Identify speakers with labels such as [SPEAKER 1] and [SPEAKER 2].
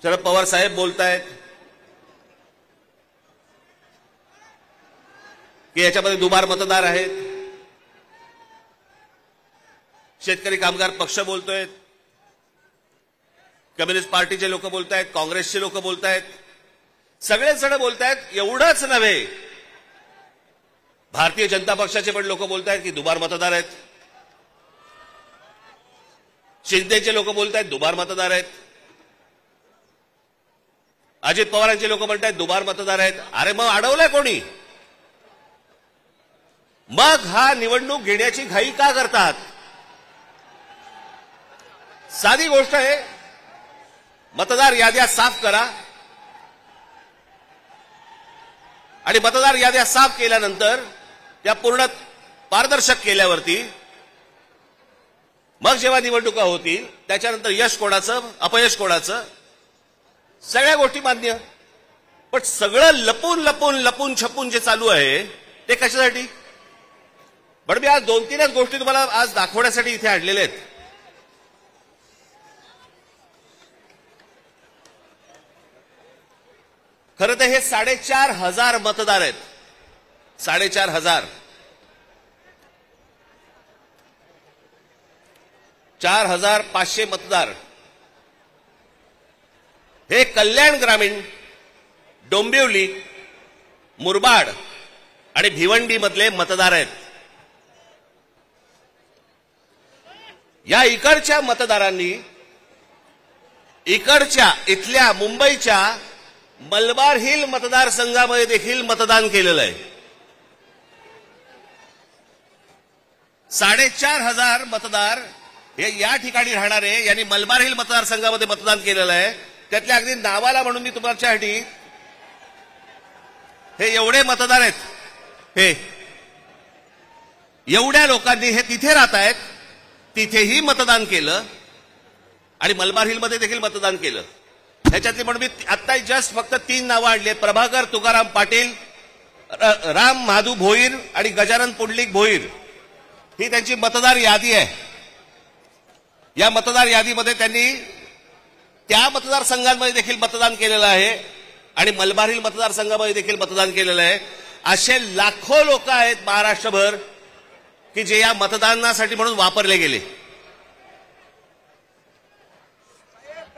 [SPEAKER 1] शरद पवार साहेब बोलतायत की याच्यामध्ये दुबार मतदार आहेत, शेतकरी कामगार पक्ष बोलतोय, कम्युनिस्ट पार्टीचे लोक बोलतायत, काँग्रेसचे लोक बोलतायत, सगळेच जण बोलतायत. एवढंच नव्हे, भारतीय जनता पक्षाचे पण लोक बोलतायत की दुबार मतदार आहेत, शिंदेचे लोक बोलतायत दुबार मतदार आहेत, अजित पवारांचे लोक म्हणतायत दुबार मतदार आहेत. अरे मग अडवलंय कोणी? मग हा निवडणूक घेण्याची घाई का करतात? साधी गोष्ट आहे, मतदार याद्या साफ करा आणि मतदार याद्या साफ केल्यानंतर त्या पूर्ण पारदर्शक केल्यावरती मग जेव्हा निवडणुका होतील त्याच्यानंतर यश कोणाचं अपयश कोणाचं सगळ्या गोष्टी मान्य. पण सगळं लपून लपून लपून छपून जे चालू आहे ते कशासाठी? पण मी आज 2-3 गोष्टी तुम्हाला आज दाखवण्यासाठी इथे आणलेल्या आहेत. खरं तर हे 4,500 मतदार आहेत. 4,500 4,500 मतदार हे कल्याण ग्रामीण, डोंबिवली, मुरबाड आणि भिवंडी मधले मतदार आहेत. या इकडच्या मतदारांनी इथल्या मुंबईच्या मलबार हिल मतदारसंघामध्ये देखील मतदान केलेलं आहे. 4,500 मतदार हे या ठिकाणी राहणारे यांनी मलबार हिल मतदारसंघामध्ये मतदान केलेलं आहे. त्यातल्या अगदी नावाला म्हणून मी तुमच्यासाठी हे एवढे मतदार आहेत, हे एवढ्या लोकांनी हे तिथे राहत आहेत, तिथेही मतदान केलं आणि मलबार हिलमध्ये देखील मतदान केलं. ह्याच्यातली म्हणून मी आता जस्ट फक्त 3 नावं आणली आहेत. प्रभाकर तुकाराम पाटील, राम महादू भोईर आणि गजानन पुंडलिक भोईर ही त्यांची मतदार यादी आहे. या मतदार यादीमध्ये त्यांनी त्या मतदारसंघांमध्ये देखील मतदान केलेलं आहे आणि मलबार हिल मतदारसंघामध्ये देखील मतदान केलेलं आहे. असे लाखो लोक आहेत महाराष्ट्रभर की जे या मतदानासाठी म्हणून वापरले गेले.